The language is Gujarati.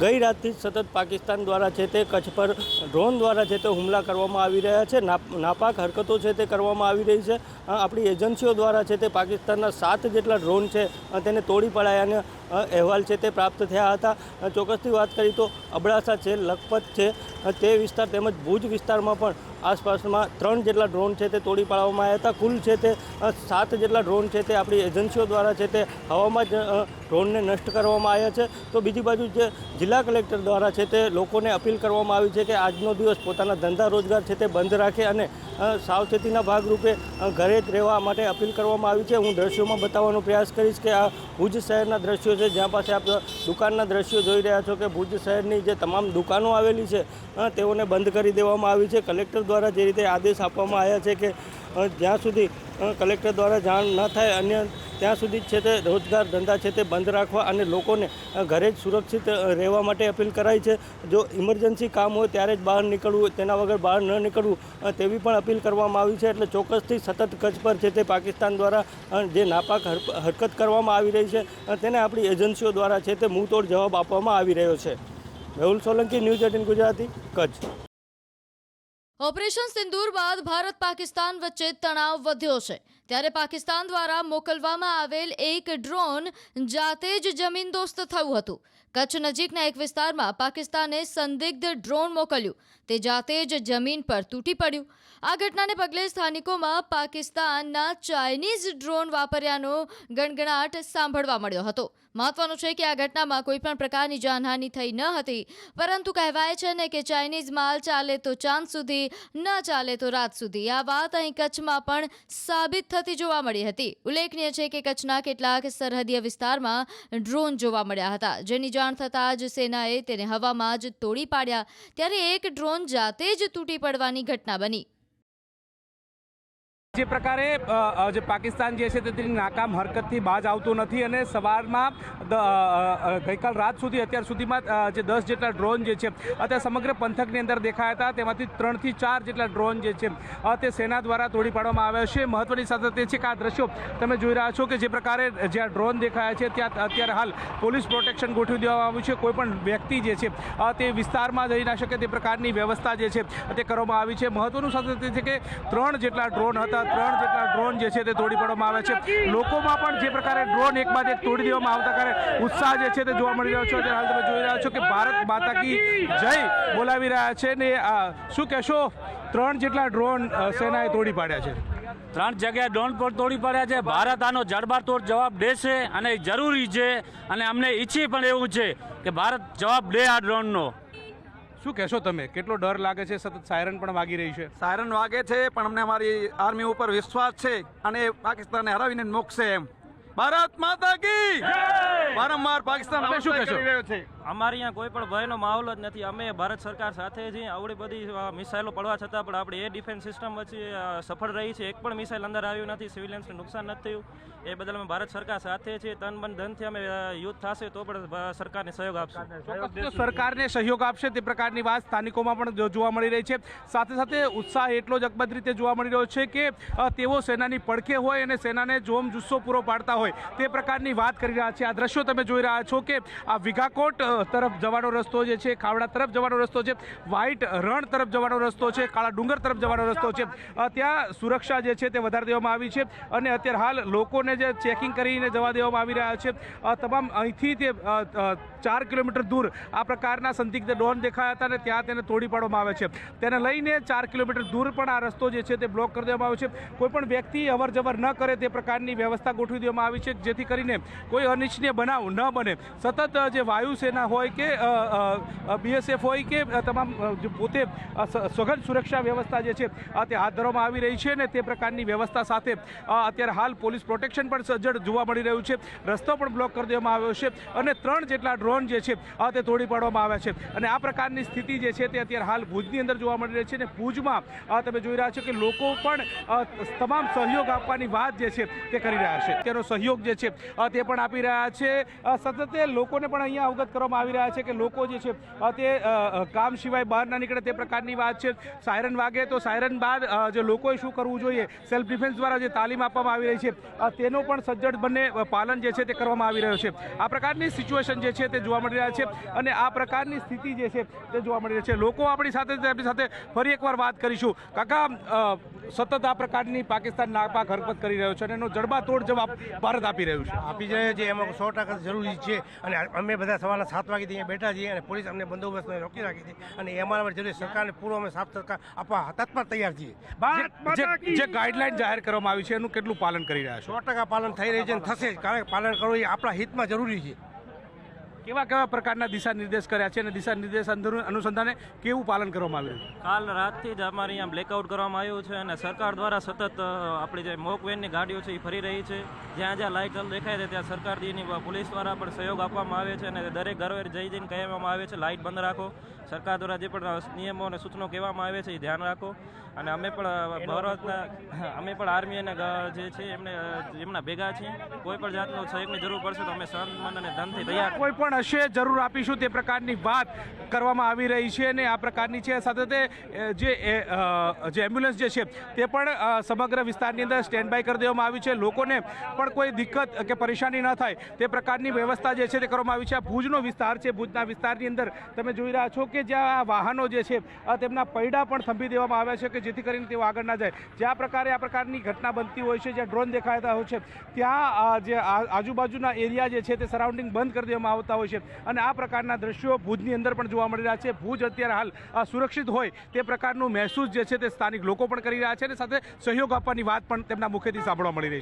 ગઈ રાતથી સતત પાકિસ્તાન દ્વારા છે તે કચ્છ પર ડ્રોન દ્વારા છે તે હુમલા કરવામાં આવી રહ્યા છે, નાપાક હરકતો છે તે કરવામાં આવી રહી છે। આપણી એજન્સીઓ દ્વારા છે તે પાકિસ્તાનના 7 જેટલા ડ્રોન છે તેને તોડી પડાયાના અહેવાલ છે તે પ્રાપ્ત થયા હતા। ચોક્કસથી વાત કરીએ તો અબડાસા છે, લખપત છે તે વિસ્તાર તેમજ ભુજ વિસ્તારમાં પણ આસપાસમાં 3 જેટલા ડ્રોન છે તે તોડી પાડવામાં આવ્યા હતા। કુલ છે તે 7 જેટલા ડ્રોન છે તે આપણી એજન્સીઓ દ્વારા છે તે હવામાં જ ડ્રોનને નષ્ટ કરવામાં આવ્યા છે। તો બીજી બાજુ જે જિલ્લા કલેક્ટર દ્વારા છે તે લોકોને અપીલ કરવામાં આવી છે કે આજનો દિવસ પોતાના ધંધા રોજગાર છે તે બંધ રાખે અને સાવચેતીના ભાગરૂપે ઘરે જ રહેવા માટે અપીલ કરવામાં આવી છે। હું દ્રશ્યોમાં બતાવવાનો પ્રયાસ કરીશ કે આ ભુજ શહેરના દ્રશ્યો છે, જ્યાં પાસે આપ દુકાનના દ્રશ્યો જોઈ રહ્યા છો કે ભુજ શહેરની જે તમામ દુકાનો આવેલી છે તેઓને બંધ કરી દેવામાં આવી છે। કલેક્ટર દ્વારા જે રીતે આદેશ આપવામાં આવ્યા છે કે જ્યાં સુધી કલેક્ટર દ્વારા જાણ ન થાય અન્ય ત્યાં સુધી છે તે રોજગાર ધંધા છે તે બંધ રાખવા અને લોકોને ઘરે જ સુરક્ષિત રહેવા માટે અપીલ કરાઈ છે। જો ઇમરજન્સી કામ હોય ત્યારે જ બહાર નીકળવું, તેના વગર બહાર ન નીકળવું તેવી પણ અપીલ કરવામાં આવી છે। એટલે ચોક્કસથી સતત કચ્છ પર છે તે પાકિસ્તાન દ્વારા જે નાપાક હરકત કરવામાં આવી રહી છે તેને આપણી એજન્સીઓ દ્વારા છે તે મુંહતોડ જવાબ આપવામાં આવી રહ્યો છે। મેહુલ સોલંકી, ન્યૂઝ 18 ગુજરાતી, કચ્છ। ઓપરેશન સિંદૂર બાદ ભારત પાકિસ્તાન વચ્ચે તણાવ વધ્યો છે, ત્યારે પાકિસ્તાન દ્વારા મોકલવામાં આવેલ એક ડ્રોન જાતે જ જમીનદોસ્ત થયું હતું। કચ્છ નજીકના એક વિસ્તારમાં પાકિસ્તાને સંદિગ્ધ ડ્રોન મોકલ્યું, તે જાતે જ જમીન પર તૂટી પડ્યું। આ ઘટનાને પગલે સ્થાનિકોમાં પાકિસ્તાનના ચાઇનીઝ ડ્રોન વાપર્યાનો ગણગણાટ સાંભળવા મળ્યો હતો। મહત્વનું છે કે આ ઘટનામાં કોઈપણ પ્રકારની જાનહાનિ થઈ ન હતી, પરંતુ કહેવાય છે ને કે ચાઇનીઝ માલ ચાલે તો ચાંદ સુધી, ન ચાલે તો રાત સુધી। આ વાત અહીં કચ્છમાં પણ સાબિત થતી જોવા મળી હતી। ઉલ્લેખનીય છે કે કચ્છના કેટલાક સરહદીય વિસ્તારમાં ડ્રોન જોવા મળ્યા હતા, જેની જાણ થતાં જ સેનાએ તેને હવામાં જ તોડી પાડ્યા, ત્યારે એક ડ્રોન જાતે જ તૂટી પડવાની ઘટના બની। જે પ્રકારે જે પાકિસ્તાન જે છે તેની નાકામ હરકતથી બાજ આવતું નથી અને સવારમાં ગઈકાલ રાત સુધી અત્યાર સુધીમાં જે 10 જેટલા ડ્રોન જે છે તે સમગ્ર પંથકની અંદર દેખાયા હતા, તેમાંથી 3 થી 4 જેટલા ડ્રોન જે છે તે સેના દ્વારા તોડી પાડવામાં આવ્યા છે। મહત્વની સાથે તે છે કે આ દ્રશ્યો તમે જોઈ રહ્યા છો કે જે પ્રકારે જ્યાં ડ્રોન દેખાયા છે ત્યાં અત્યારે હાલ પોલીસ પ્રોટેક્શન ગોઠવી દેવામાં આવ્યું છે। કોઈ પણ વ્યક્તિ જે છે તે વિસ્તારમાં જઈ ના શકે તે પ્રકારની વ્યવસ્થા જે છે તે કરવામાં આવી છે। મહત્વનું સાથે તે છે કે 3 જેટલા ડ્રોન હતા, 3 જેટલા ડ્રોન જે છે તે તોડી પાડવામાં આવ્યા છે। લોકોમાં પણ જે પ્રકારે ડ્રોન એક બાદ એક તોડી દેવામાં આવતા કારણે ઉત્સાહ જે છે તે જોવા મળી રહ્યો છે। અત્યારે હાલ તમે જોઈ રહ્યા છો કે ભારત માતા કી જય બોલાવી રહ્યા છે ને શું કહેશો, 3 જેટલા ડ્રોન સેનાએ તોડી પાડ્યા છે। 3 જગ્યાએ ડ્રોન પર તોડી પાડ્યા છે। ભારત આનો જડબાતોડ જવાબ દેશે અને જરૂરી છે અને અમને ઈચ્છી પણ એવું છે કે ભારત જવાબ દે આ ડ્રોનનો। શું કહેશો તમે, કેટલો ડર લાગે છે? સતત સાયરન પણ વાગી રહી છે। સાયરન વાગે છે પણ અમને અમારી આર્મી ઉપર વિશ્વાસ છે અને પાકિસ્તાનને હરાવીને મોકશે એમ। ભારત માતા કી વારંવાર પાકિસ્તાન તમે શું કહેશો? અમારે અહીંયા કોઈ પણ ભયનો માહોલ જ નથી। અમે ભારત સરકાર સાથે છીએ। આવડી બધી મિસાઇલો પડવા છતાં પણ આપણે એ ડિફેન્સ સિસ્ટમ વચ્ચે સફળ રહી છે। એક પણ મિસાઇલ અંદર આવ્યું નથી, સિવિલિયન્સને નુકસાન નથી થયું। એ બદલ અમે ભારત સરકાર સાથે છીએ। તન મન ધનથી અમે યુદ્ધ થશે તો પણ સરકારને સહયોગ આપશે। સરકારને સહયોગ આપશે તે પ્રકારની વાત સ્થાનિકોમાં પણ જોવા મળી રહી છે। સાથે સાથે ઉત્સાહ એટલો જ અકબંધ રીતે જોવા મળી રહ્યો છે કે તેઓ સેનાની પડખે હોય અને સેનાને જોમ જુસ્સો પૂરો પાડતા હોય તે પ્રકારની વાત કરી રહ્યા છે। આ દ્રશ્યો તમે જોઈ રહ્યા છો કે આ વિઘાકોટ તરફ જવાનો રસ્તો જે છે, ખાવડા તરફ જવાનો રસ્તો છે, વ્હાઇટ રણ તરફ જવાનો રસ્તો છે, કાળા ડુંગર તરફ જવાનો રસ્તો છે, ત્યાં સુરક્ષા જે છે તે વધારી દેવામાં આવી છે અને અત્યારે હાલ લોકોને જે ચેકિંગ કરીને જવા દેવામાં આવી રહ્યા છે। તમામ અહીંથી તે 4 કિલોમીટર દૂર આ પ્રકારના સંદિગ્ધ ડ્રોન દેખાયા હતા અને ત્યાં તેને તોડી પાડવામાં આવે છે। તેને લઈને 4 કિલોમીટર દૂર પણ આ રસ્તો જે છે તે બ્લોક કરી દેવામાં આવ્યો છે। કોઈ પણ વ્યક્તિ અવર જવર ન કરે તે પ્રકારની વ્યવસ્થા ગોઠવી દેવામાં આવી છે, જેથી કરીને કોઈ અનિચ્છનીય બનાવ ન બને। સતત જે વાયુસેના હોય કે BSF હોય કે તમામ પોતે સઘન સુરક્ષા વ્યવસ્થા જે છે તે હાથ ધરવામાં આવી રહી છે અને તે પ્રકારની વ્યવસ્થા સાથે અત્યારે હાલ પોલીસ પ્રોટેક્શન પણ સજ્જડ જોવા મળી રહ્યું છે। રસ્તો પણ બ્લોક કરી દેવામાં આવ્યો છે અને 3 જેટલા ડ્રોન જે છે તે તોડી પાડવામાં આવ્યા છે અને આ પ્રકારની સ્થિતિ જે છે તે અત્યારે હાલ ભુજની અંદર જોવા મળી રહી છે અને ભુજમાં તમે જોઈ રહ્યા છો કે લોકો પણ તમામ સહયોગ આપવાની વાત જે છે તે કરી રહ્યા છે। તેનો સહયોગ જે છે તે પણ આપી રહ્યા છે। સતત લોકોને પણ અહીંયા અવગત કરવામાં કરવામાં આવી રહ્યા છે કે લોકો જે છે તે કામ સિવાય બહાર ના નીકળે તે પ્રકારની વાત છે. સાયરન વાગે તો સાયરન બાદ જે લોકોએ શું કરવું જોઈએ, સેલ્ફ ડિફેન્સ દ્વારા જે તાલીમ આપવામાં આવી રહી છે તેનો પણ સજ્જડ બંને પાલન જે છે તે કરવામાં આવી રહ્યો છે. આ પ્રકારની સિચ્યુએશન જે છે તે જોવા મળી રહ્યા છે અને આ પ્રકારની સ્થિતિ જે છે તે જોવા મળી રહી છે. લોકો આપણી સાથે ફરી એકવાર વાત કરીશું. કાકા, સતત આ પ્રકારની પાકિસ્તાન નાપાક હરકત કરી રહ્યો છે અને એનો જડબાતોડ જવાબ ભારત આપી રહ્યું છે. આપી જ રહ્યો છે, એમાં 100% જરૂરી છે. અને અમે બધા સવારના 7 વાગ્યાથી અહીંયા બેઠા છીએ અને પોલીસ અમને બંદોબસ્તને રોકી રાખી છે અને એમાં જરૂરી સરકારને પૂરો અમે સાફ સરકાર આપવા તત્પર તૈયાર છીએ. જે ગાઈડલાઈન જાહેર કરવામાં આવી છે એનું કેટલું પાલન કરી રહ્યા છો? 100% પાલન થઈ રહ્યું છે અને થશે જ, કારણ કે પાલન કરવું એ આપણા હિતમાં જરૂરી છે. કેવા પ્રકારના દિશા નિર્દેશ કર્યા છે અને દિશા નિર્દેશ અનુસંધાને કેવું પાલન કરવામાં આવ્યું છે? કાલ રાતથી જ અમારે અહીંયા બ્લેકઆઉટ કરવામાં આવ્યું છે અને સરકાર દ્વારા સતત આપણી જે મોક વેનની ગાડીઓ છે એ ફરી રહી છે. જ્યાં જ્યાં લાઇટ ચાલુ દેખાય છે ત્યાં સરકારની પોલીસ દ્વારા પણ સહયોગ આપવામાં આવે છે અને દરેક ઘરે જઈને કહેવામાં આવે છે લાઇટ બંધ રાખો. સરકાર દ્વારા જે પણ નિયમો અને સૂચનો કહેવામાં આવે છે એ ધ્યાન રાખો. અને અમે પણ આર્મી અને જે છે એમના ભેગા છીએ. કોઈ પણ જાતનો સહયોગની જરૂર પડશે તો અમે સન્માન અને ધનથી તૈયાર. કોઈ પણ હશે જરૂર આપીશું તે પ્રકારની વાત કરવામાં આવી રહી છે અને આ પ્રકારની છે. સાથે તે જે એમ્બ્યુલન્સ જે છે તે પણ સમગ્ર વિસ્તારની અંદર સ્ટેન્ડ બાય કરી દેવામાં આવી છે. લોકોને પણ કોઈ દિક્કત કે પરેશાની ન થાય તે પ્રકારની વ્યવસ્થા જે છે તે કરવામાં આવી છે. આ ભુજનો વિસ્તાર છે. ભુજના વિસ્તારની અંદર તમે જોઈ રહ્યા છો કે જ્યાં આ વાહનો જે છે તેમના પૈડા પણ થંભી દેવામાં આવ્યા છે કે જેથી કરીને તેઓ આગળ ના જાય. જ્યાં પ્રકારે આ પ્રકારની ઘટના બનતી હોય છે, જ્યાં ડ્રોન દેખાતા હોય છે ત્યાં જે આજુબાજુના એરિયા જે છે તે સરાઉન્ડિંગ બંધ કરી દેવામાં આવતા હોય છે અને આ પ્રકારના દ્રશ્યો ભુજની અંદર પણ જોવા મળી રહ્યા છે. ભુજ અત્યારે હાલ સુરક્ષિત હોય તે પ્રકારનું મહેસૂસ જે છે તે સ્થાનિક લોકો પણ કરી રહ્યા છે અને સાથે સહયોગ આપવાની વાત પણ તેમના મુખેથી સાંભળવા મળી રહી છે.